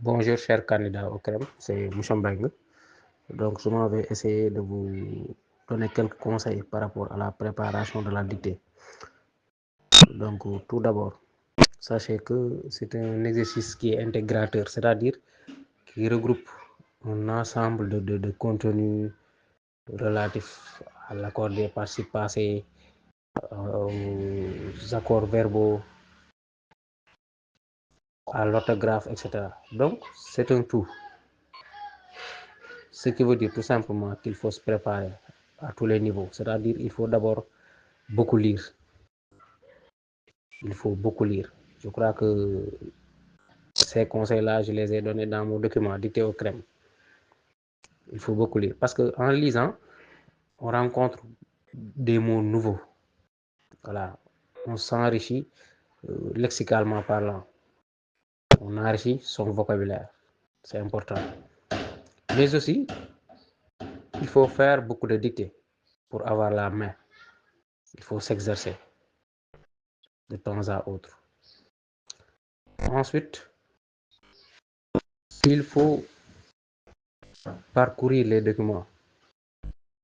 Bonjour, chers candidats au CREM, c'est Moussa Mbengue. Donc, je vais essayer de vous donner quelques conseils par rapport à la préparation de la dictée. Donc, tout d'abord, sachez que c'est un exercice qui est intégrateur, c'est-à-dire qui regroupe un ensemble de contenus relatifs à l'accord des participes passés, aux accords verbaux, à l'orthographe, etc. Donc, c'est un tout. Ce qui veut dire tout simplement qu'il faut se préparer à tous les niveaux. C'est-à-dire qu'il faut d'abord beaucoup lire. Il faut beaucoup lire. Je crois que ces conseils-là, je les ai donnés dans mon document dicté au CREM. Il faut beaucoup lire. Parce qu'en lisant, on rencontre des mots nouveaux. Voilà. On s'enrichit lexicalement parlant. On enrichit son vocabulaire. C'est important. Mais aussi, il faut faire beaucoup de dictées pour avoir la main. Il faut s'exercer de temps à autre. Ensuite, il faut parcourir les documents,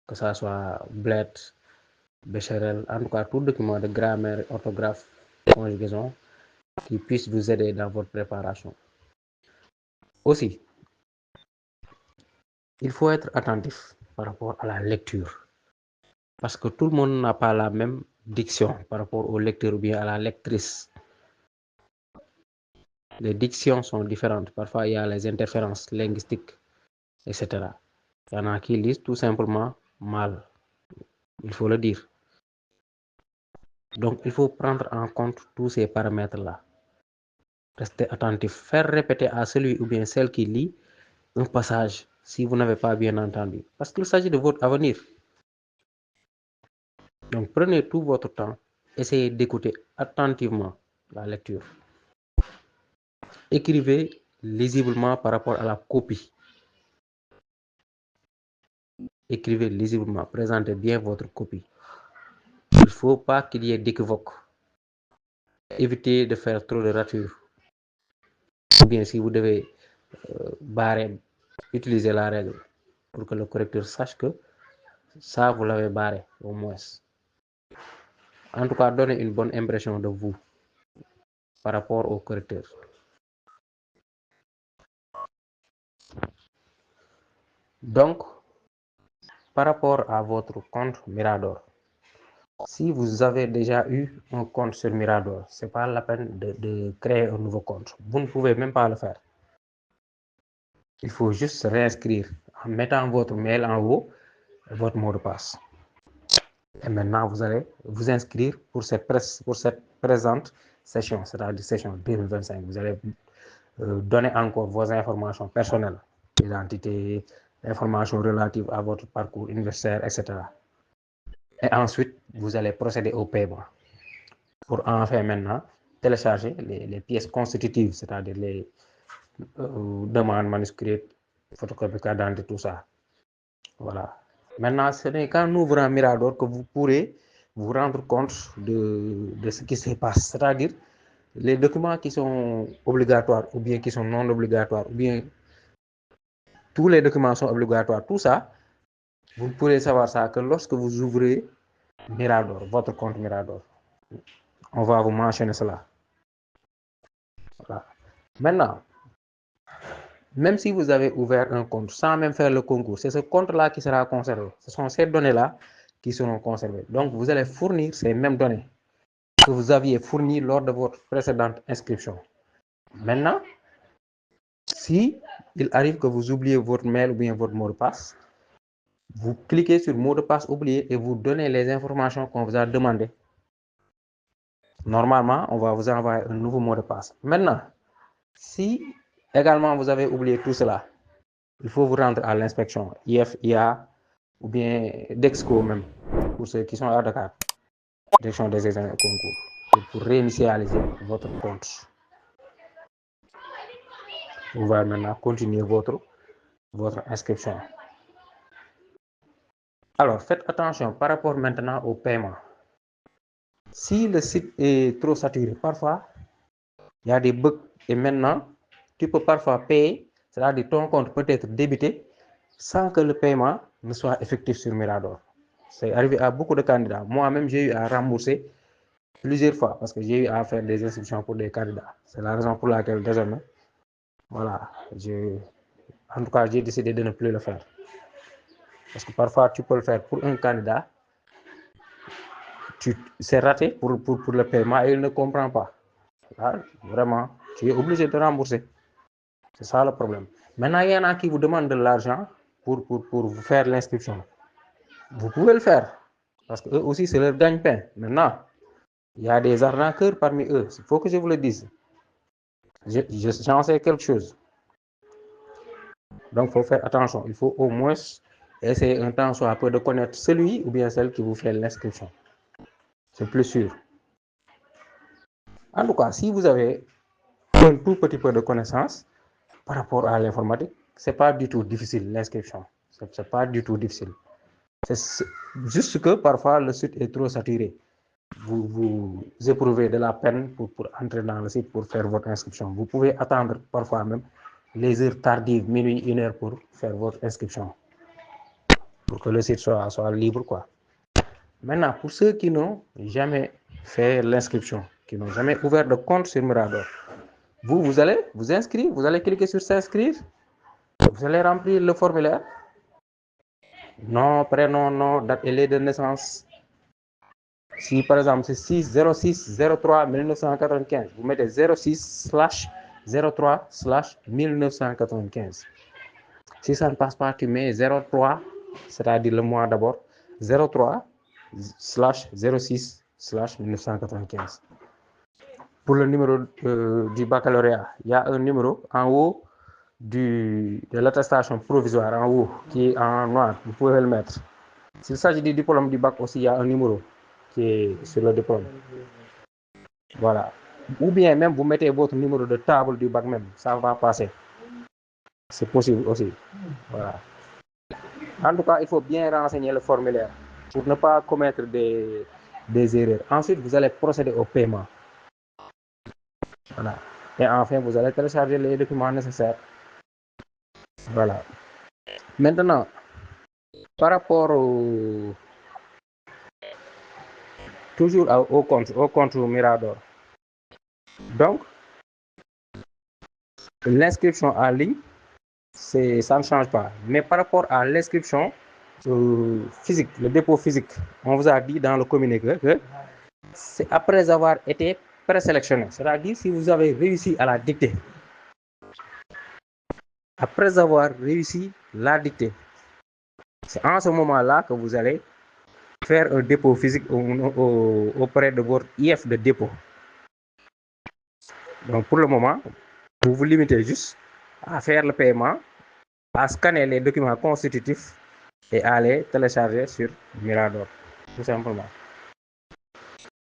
que ce soit Bled, Becherel, en tout cas tout document de grammaire, orthographe, conjugaison qui puisse vous aider dans votre préparation. Aussi, il faut être attentif par rapport à la lecture, parce que tout le monde n'a pas la même diction par rapport au lecteur ou bien à la lectrice. Les dictions sont différentes. Parfois, il y a les interférences linguistiques, etc. Il y en a qui lisent tout simplement mal. Il faut le dire. Donc, il faut prendre en compte tous ces paramètres-là. Restez attentif. Faire répéter à celui ou bien celle qui lit un passage si vous n'avez pas bien entendu. Parce qu'il s'agit de votre avenir. Donc, prenez tout votre temps. Essayez d'écouter attentivement la lecture. Écrivez lisiblement par rapport à la copie. Écrivez lisiblement. Présentez bien votre copie. Il ne faut pas qu'il y ait d'équivoque. Évitez de faire trop de ratures. Ou bien si vous devez barrer, utilisez la règle pour que le correcteur sache que ça, vous l'avez barré au moins. En tout cas, donnez une bonne impression de vous par rapport au correcteur. Donc, par rapport à votre compte Mirador, si vous avez déjà eu un compte sur Mirador, ce n'est pas la peine de créer un nouveau compte. Vous ne pouvez même pas le faire. Il faut juste se réinscrire en mettant votre mail en haut et votre mot de passe. Et maintenant, vous allez vous inscrire pour cette présente session, c'est-à-dire session 2025. Vous allez donner encore vos informations personnelles, identité, informations relatives à votre parcours universitaire, etc. Et ensuite, vous allez procéder au paiement. Pour enfin maintenant télécharger les pièces constitutives, c'est-à-dire les demandes manuscrites, photocopies, carte d'identité, tout ça. Voilà. Maintenant, ce n'est qu'en ouvrant Mirador que vous pourrez vous rendre compte de ce qui se passe. C'est-à-dire les documents qui sont obligatoires ou bien qui sont non obligatoires, ou bien tous les documents sont obligatoires, tout ça, vous pourrez savoir ça que lorsque vous ouvrez Mirador, votre compte Mirador. On va vous mentionner cela. Voilà. Maintenant, même si vous avez ouvert un compte sans même faire le concours, c'est ce compte-là qui sera conservé. Ce sont ces données-là qui seront conservées. Donc, vous allez fournir ces mêmes données que vous aviez fournies lors de votre précédente inscription. Maintenant, si il arrive que vous oubliez votre mail ou bien votre mot de passe, vous cliquez sur mot de passe oublié et vous donnez les informations qu'on vous a demandées. Normalement, on va vous envoyer un nouveau mot de passe. Maintenant, si également vous avez oublié tout cela, il faut vous rendre à l'inspection IF, IA ou bien DEXCO même, pour ceux qui sont à Dakar, direction des examens et concours, pour réinitialiser votre compte. On va maintenant continuer votre inscription. Alors, faites attention par rapport maintenant au paiement. Si le site est trop saturé, parfois, il y a des bugs et maintenant, tu peux parfois payer, c'est-à-dire ton compte peut être débité sans que le paiement ne soit effectif sur Mirador. C'est arrivé à beaucoup de candidats. Moi-même, j'ai eu à rembourser plusieurs fois parce que j'ai eu à faire des inscriptions pour des candidats. C'est la raison pour laquelle désormais, voilà, en tout cas, j'ai décidé de ne plus le faire. Parce que parfois, tu peux le faire pour un candidat, c'est raté pour le paiement et il ne comprend pas. Là, vraiment, tu es obligé de rembourser. C'est ça le problème. Maintenant, il y en a qui vous demandent de l'argent pour vous faire l'inscription. Vous pouvez le faire parce que eux aussi, c'est leur gagne-pain. Maintenant, il y a des arnaqueurs parmi eux. Il faut que je vous le dise. J'en sais quelque chose. Donc, il faut faire attention. Il faut au moins essayer un temps soit peu de connaître celui ou bien celle qui vous fait l'inscription. C'est plus sûr. En tout cas, si vous avez un tout petit peu de connaissance par rapport à l'informatique, c'est pas du tout difficile l'inscription. C'est pas du tout difficile. C'est juste que parfois le site est trop saturé. Vous éprouvez de la peine pour entrer dans le site pour faire votre inscription. Vous pouvez attendre parfois même les heures tardives, minuit, 1 heure pour faire votre inscription. Pour que le site soit libre, quoi. Maintenant, pour ceux qui n'ont jamais fait l'inscription, qui n'ont jamais ouvert de compte sur Mirador, vous allez vous inscrire, vous allez cliquer sur s'inscrire, vous allez remplir le formulaire. Nom, prénom, nom, date et lieu de naissance. Si par exemple c'est 06/03/1995, vous mettez 06/03/1995. Si ça ne passe pas, tu mets 03, c'est-à-dire le mois d'abord, 03/06/1995. Pour le numéro du baccalauréat, il y a un numéro en haut de l'attestation provisoire, en haut, qui est en noir. Vous pouvez le mettre. S'il s'agit du diplôme du bac aussi, il y a un numéro qui est sur le diplôme. Voilà. Ou bien même vous mettez votre numéro de table du bac même, ça va passer. C'est possible aussi. Voilà. En tout cas, il faut bien renseigner le formulaire pour ne pas commettre des erreurs. Ensuite, vous allez procéder au paiement. Voilà. Et enfin, vous allez télécharger les documents nécessaires. Voilà. Maintenant, par rapport toujours au compte Mirador. Donc, l'inscription en ligne, ça ne change pas. Mais par rapport à l'inscription physique, le dépôt physique, on vous a dit dans le communiqué que c'est après avoir été présélectionné. C'est-à-dire si vous avez réussi à la dictée. Après avoir réussi la dictée, c'est en ce moment-là que vous allez faire un dépôt physique auprès de votre IF de dépôt. Donc pour le moment, vous vous limitez juste à faire le paiement, à scanner les documents constitutifs et à les télécharger sur Mirador, tout simplement.